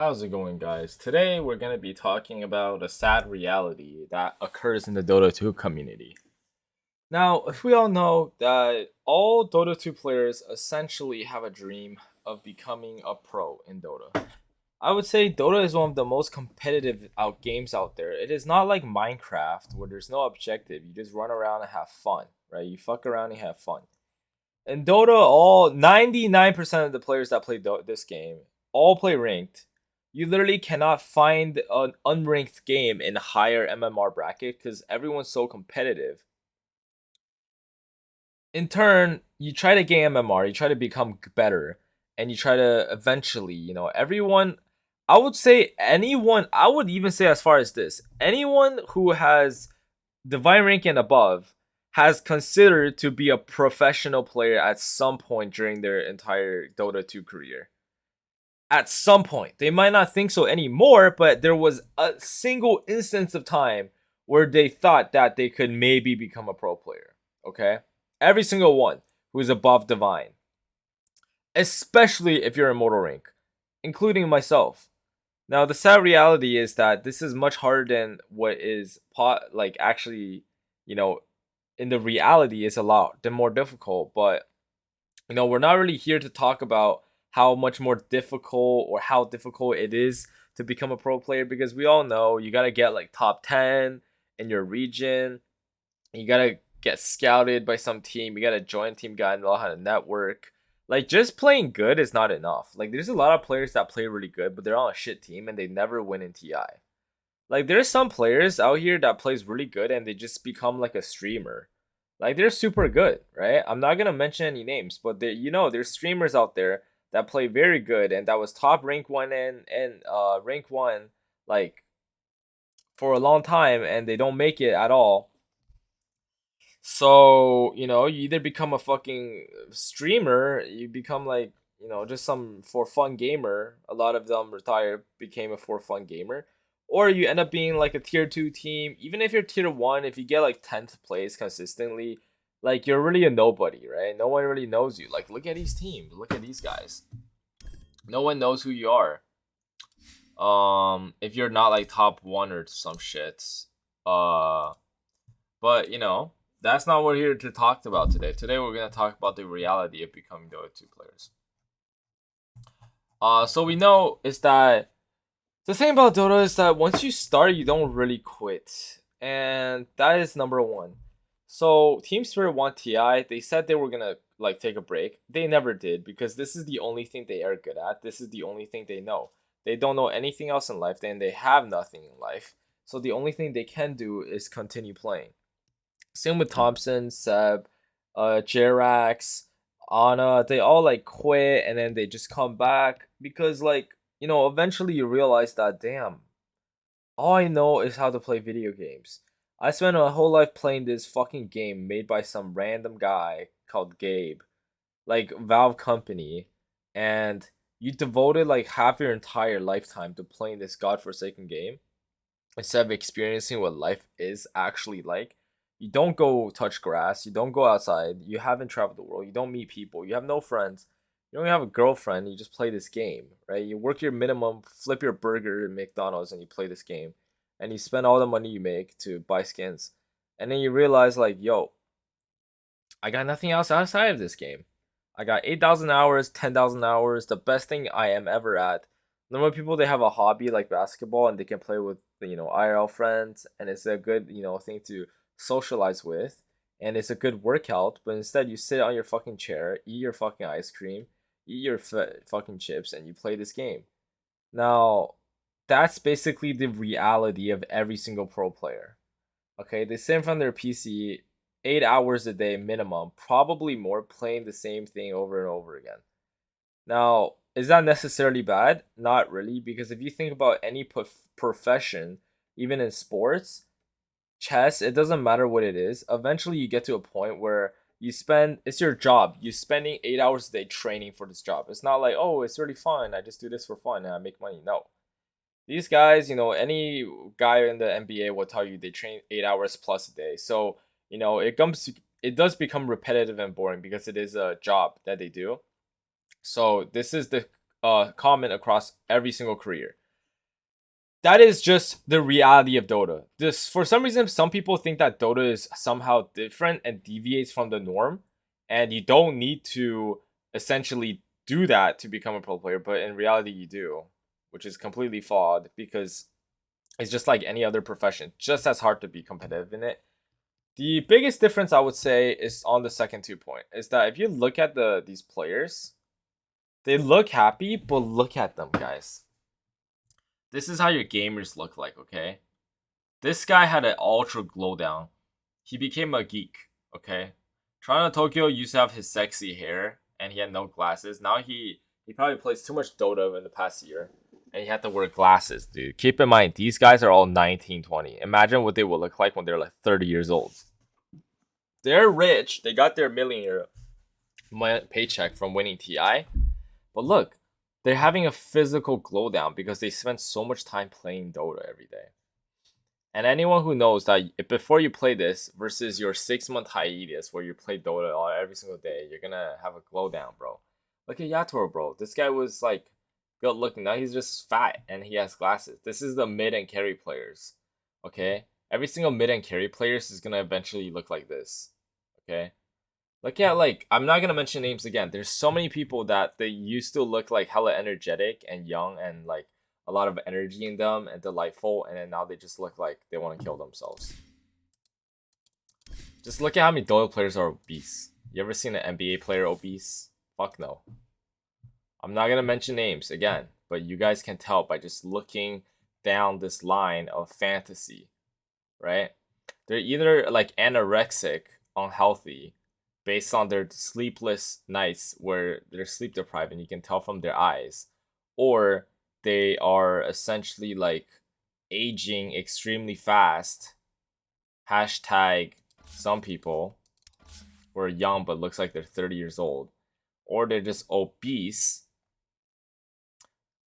How's it going, guys? Today we're going to be talking about a sad reality that occurs in the Dota 2 community. Now, if we all know that all Dota 2 players essentially have a dream of becoming a pro in Dota. I would say Dota is one of the most competitive games out there. It is not like Minecraft where there's no objective. You just run around and have fun, right? You fuck around and have fun. In Dota, all 99% of the players that play this game all play ranked. You literally cannot find an unranked game in a higher MMR bracket because everyone's so competitive. In turn, you try to gain MMR, you try to become better, and you try to eventually, everyone. I would say anyone. I would even say as far as this, anyone who has divine rank and above has considered to be a professional player at some point during their entire Dota 2 career. At some point, they might not think so anymore, but there was a single instance of time where they thought that they could maybe become a pro player. Okay? Every single one who is above divine, especially if you're in mortal rank, including myself. Now, the sad reality is that this is much harder than what is like actually, you know, in the reality is a lot more difficult. But we're not really here to talk about how much more difficult or how difficult it is to become a pro player because we all know you gotta get like top 10 in your region. You gotta get scouted by some team. You gotta join team, gotta know how to network. Like just playing good is not enough. Like there's a lot of players that play really good, but they're on a shit team and they never win in TI. Like there's some players out here that plays really good and they just become like a streamer. Like they're super good, right? I'm not gonna mention any names, but there's streamers out there that play very good and that was top rank one and rank one like for a long time and they don't make it at all. So, you either become a fucking streamer, you become like, just some for fun gamer. A lot of them retired, became a for fun gamer. Or you end up being like a tier 2 team. Even if you're tier 1, if you get like 10th place consistently, like you're really a nobody, right? No one really knows you. Like, look at these teams, look at these guys. No one knows who you are. If you're not like top 1 or some shit. Uh, but that's not what we're here to talk about today. Today we're gonna talk about the reality of becoming Dota 2 players. So we know is that the thing about Dota is that once you start, you don't really quit, and that is number one. So Team Spirit want TI. They said they were gonna like take a break. They never did because this is the only thing they are good at. This is the only thing they know. They don't know anything else in life, and they have nothing in life. So the only thing they can do is continue playing. Same with Thompson, Seb, Jerax, Anna. They all like quit and then they just come back because like eventually you realize that damn, all I know is how to play video games. I spent my whole life playing this fucking game made by some random guy called Gabe, like Valve Company, and you devoted like half your entire lifetime to playing this godforsaken game instead of experiencing what life is actually like. You don't go touch grass, you don't go outside, you haven't traveled the world, you don't meet people, you have no friends, you don't have a girlfriend, you just play this game, right? You work your minimum, flip your burger at McDonald's, and you play this game. And you spend all the money you make to buy skins. And then you realize, like, yo, I got nothing else outside of this game. I got 8,000 hours, 10,000 hours, the best thing I am ever at. Normal people, they have a hobby like basketball and they can play with, IRL friends, and it's a good, thing to socialize with. And it's a good workout, but instead you sit on your fucking chair, eat your fucking ice cream, eat your fucking chips, and you play this game. Now, that's basically the reality of every single pro player. Okay, they sit in front of their PC 8 hours a day minimum, probably more, playing the same thing over and over again. Now, is that necessarily bad? Not really, because if you think about any profession, even in sports, chess, it doesn't matter what it is. Eventually, you get to a point where it's your job. You're spending 8 hours a day training for this job. It's not like, oh, it's really fun. I just do this for fun and I make money. No, these guys, any guy in the NBA will tell you they train 8 hours plus a day. So, it does become repetitive and boring because it is a job that they do. So this is the common across every single career. That is just the reality of Dota. This, for some reason, some people think that Dota is somehow different and deviates from the norm, and you don't need to essentially do that to become a pro player, but in reality you do, which is completely flawed because it's just like any other profession, just as hard to be competitive in it. The biggest difference I would say is on the second 2 point is that if you look at these players, they look happy, but look at them, guys. This is how your gamers look like, okay? This guy had an ultra glow down. He became a geek, okay? Toronto Tokyo used to have his sexy hair and he had no glasses. Now he probably plays too much Dota in the past year and he had to wear glasses, dude. Keep in mind, these guys are all 19, 20. Imagine what they will look like when they're like 30 years old. They're rich. They got their millionaire paycheck from winning TI. But look, they're having a physical glow down because they spend so much time playing Dota every day. And anyone who knows that before you play this versus your 6-month hiatus where you play Dota every single day, you're gonna have a glow down, bro. Look at Yatoro, bro. This guy was like good looking. Now he's just fat and he has glasses. This is the mid and carry players. Okay? Every single mid and carry players is gonna eventually look like this. Okay? Look at, like, I'm not gonna mention names again. There's so many people that they used to look like hella energetic and young and like a lot of energy in them and delightful, and then now they just look like they want to kill themselves. Just look at how many Dota players are obese. You ever seen an NBA player obese? Fuck no. I'm not gonna mention names again, but you guys can tell by just looking down this line of fantasy, right? They're either like anorexic, unhealthy, based on their sleepless nights where they're sleep deprived and you can tell from their eyes, or they are essentially like aging extremely fast. Hashtag some people who are young but looks like they're 30 years old, or they're just obese.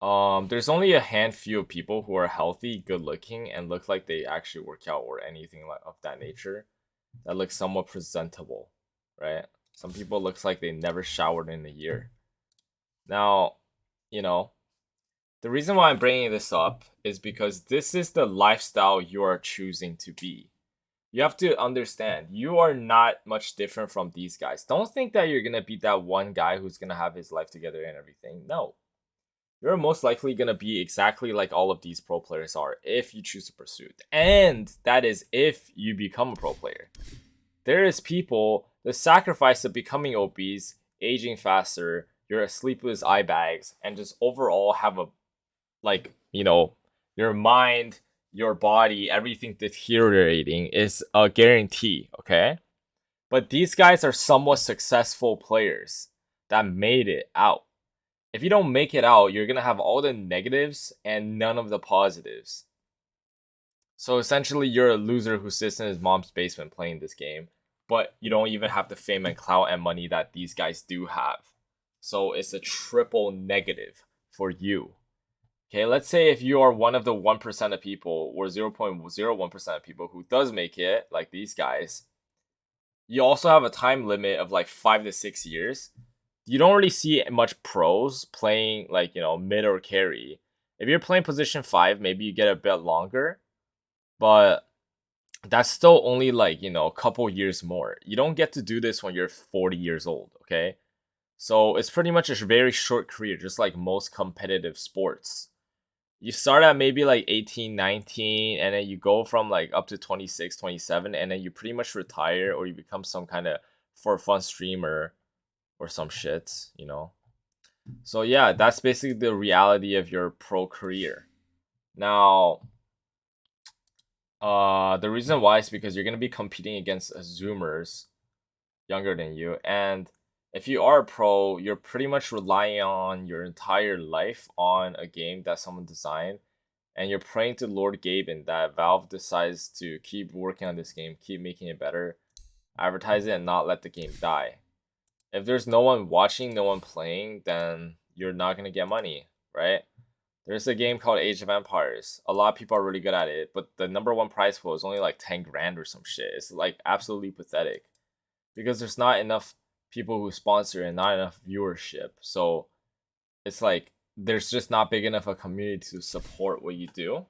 There's only a handful of people who are healthy, good looking, and look like they actually work out or anything like of that nature that look somewhat presentable, right? Some people looks like they never showered in a year. Now, you know, the reason why I'm bringing this up is because this is the lifestyle you are choosing to be. You have to understand, you are not much different from these guys. Don't think that you're gonna be that one guy who's gonna have his life together and everything. No. You're most likely gonna be exactly like all of these pro players are if you choose to pursue it. And that is if you become a pro player. There is people that sacrifice of becoming obese, aging faster, your sleepless eye bags, and just overall have a, like, you know, your mind, your body, everything deteriorating is a guarantee, okay? But these guys are somewhat successful players that made it out. If you don't make it out, you're gonna have all the negatives and none of the positives. So essentially, you're a loser who sits in his mom's basement playing this game, but you don't even have the fame and clout and money that these guys do have. So it's a triple negative for you. Okay, let's say if you are one of the 1% of people or 0.01% of people who does make it, like these guys, you also have a time limit of like 5 to 6 years. You don't really see much pros playing like, you know, mid or carry. If you're playing position 5, maybe you get a bit longer, but that's still only like, you know, a couple years more. You don't get to do this when you're 40 years old, okay? So it's pretty much a very short career, just like most competitive sports. You start at maybe like 18, 19, and then you go from like up to 26, 27, and then you pretty much retire or you become some kind of for fun streamer or some shit, you know. So yeah, that's basically the reality of your pro career. Now, the reason why is because you're gonna be competing against Zoomers younger than you, and if you are a pro, you're pretty much relying on your entire life on a game that someone designed, and you're praying to Lord Gaben that Valve decides to keep working on this game, keep making it better, advertise it, and not let the game die. If there's no one watching, no one playing, then you're not gonna get money, right? There's a game called Age of Empires. A lot of people are really good at it, but the number one prize pool is only like 10 grand or some shit. It's like absolutely pathetic because there's not enough people who sponsor and not enough viewership. So it's like there's just not big enough a community to support what you do.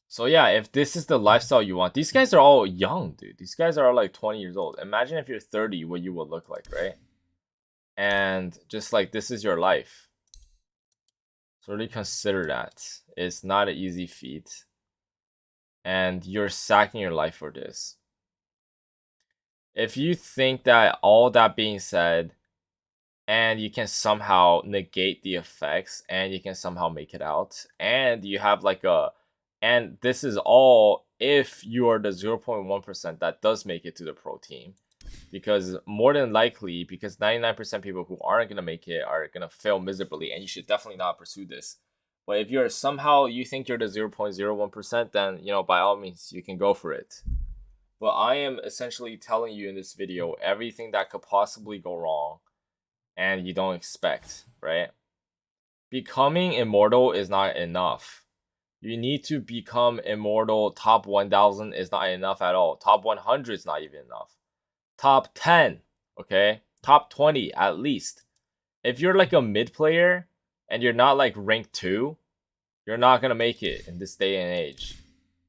So yeah, if this is the lifestyle you want, these guys are all young, dude. These guys are like 20 years old. Imagine if you're 30, what you would look like, right? And just like this is your life. So really consider that. It's not an easy feat. And you're sacking your life for this. If you think that all that being said, and you can somehow negate the effects, and you can somehow make it out, and you have like and this is all if you are the 0.1% that does make it to the pro team, because more than likely, because 99% people who aren't going to make it are going to fail miserably, and you should definitely not pursue this. But if you're somehow, you think you're the 0.01%, then, you know, by all means, you can go for it. But I am essentially telling you in this video everything that could possibly go wrong and you don't expect, right? Becoming immortal is not enough. You need to become immortal. Top 1000 is not enough at all. Top 100 is not even enough. Top 10, okay? Top 20 at least. If you're like a mid player and you're not like rank 2, you're not going to make it in this day and age.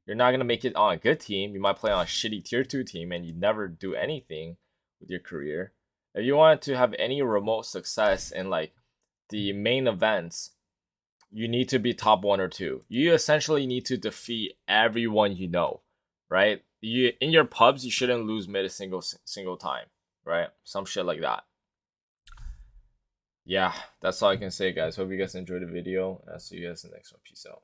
You're not going to make it on a good team. You might play on a shitty tier 2 team and you never do anything with your career. If you want to have any remote success in like the main events, you need to be top 1 or 2. You essentially need to defeat everyone you know, right? You in your pubs, you shouldn't lose mid a single time, right? Some shit like that. Yeah, that's all I can say, guys. Hope you guys enjoyed the video, and I'll see you guys in the next one. Peace out.